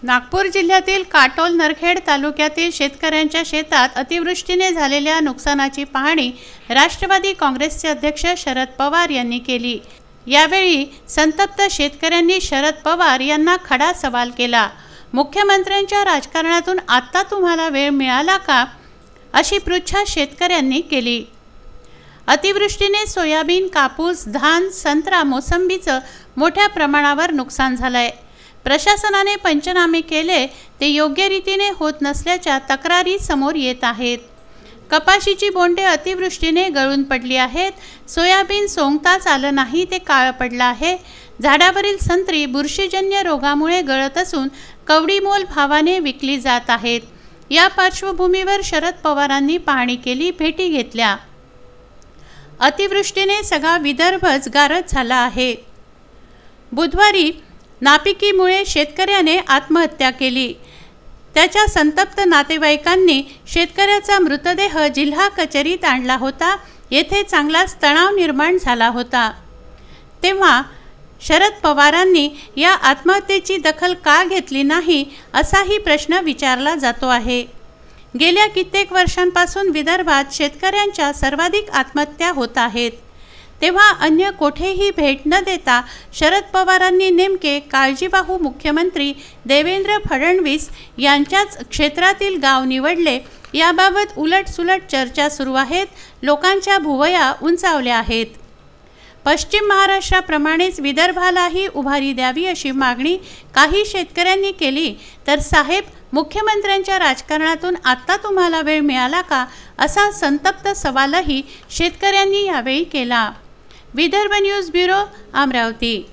नागपूर जिल्ह्यातील काटोल नरखेड तालुक्यातील शेतकऱ्यांच्या शेतात अतिवृष्टीने झालेल्या नुकसानाची पाहणी राष्ट्रवादी काँग्रेसचे अध्यक्ष शरद पवार यांनी केली। यावेळी संतप्त शेतकऱ्यांनी शरद पवार यांना खडा सवाल केला। मुख्यमंत्र्यांच्या राजकारणातून आता तुम्हाला वेळ मिळाला का, अशी पृच्छा शेतकऱ्यांनी केली। अतिवृष्टीने सोयाबीन, कापूस, धान, संत्रा, मोसंबीचं मोठ्या प्रमाणावर नुकसान झालंय। प्रशासनाने पंचनामे केले ते योग्य रीतीने होत नसल्याच्या तक्रारी समोर येत आहेत। कपाशीची बोंडे अतिवृष्टीने गळून पडली आहेत। सोयाबीन सोंगताच आलं नाही ते काळं पडलं आहे। झाडावरील संत्री बुरशीजन्य रोगामुळे गळत असून कवडीमोल भावाने विकली जात आहेत। या पार्श्वभूमीवर शरद पवारांनी पाहणी केली, भेटी घेतल्या। अतिवृष्टीने सगळा विदर्भच गारच झाला आहे। बुधवारी नापिकीमुळे शेतकऱ्याने आत्महत्या केली। त्याच्या संतप्त नातेवाईकांनी शेतकऱ्याचा मृतदेह जिल्हा कचेरीत आणला होता। येथे चांगलाच तणाव निर्माण झाला होता। तेव्हा शरद पवारांनी या आत्महत्येची दखल का घेतली नाही, असाही प्रश्न विचारला जातो आहे। गेल्या कित्येक वर्षांपासून विदर्भात शेतकऱ्यांच्या सर्वाधिक आत्महत्या होत आहेत। तेव्हा अन्य कोठेही भेट न देता शरद पवारांनी नेमके काळजीवाहू मुख्यमंत्री देवेंद्र फडणवीस यांच्याच क्षेत्रातील गाव निवडले, याबाबत उलटसुलट चर्चा सुरू आहेत। लोकांच्या भुवया उंचावल्या आहेत। पश्चिम महाराष्ट्राप्रमाणेच विदर्भालाही उभारी द्यावी अशी मागणी काही शेतकऱ्यांनी केली, तर साहेब मुख्यमंत्र्यांच्या राजकारणातून आता तुम्हाला वेळ मिळाला का, असा संतप्त सवालही शेतकऱ्यांनी यावेळी केला। Vidarbha news bureau, Amravati.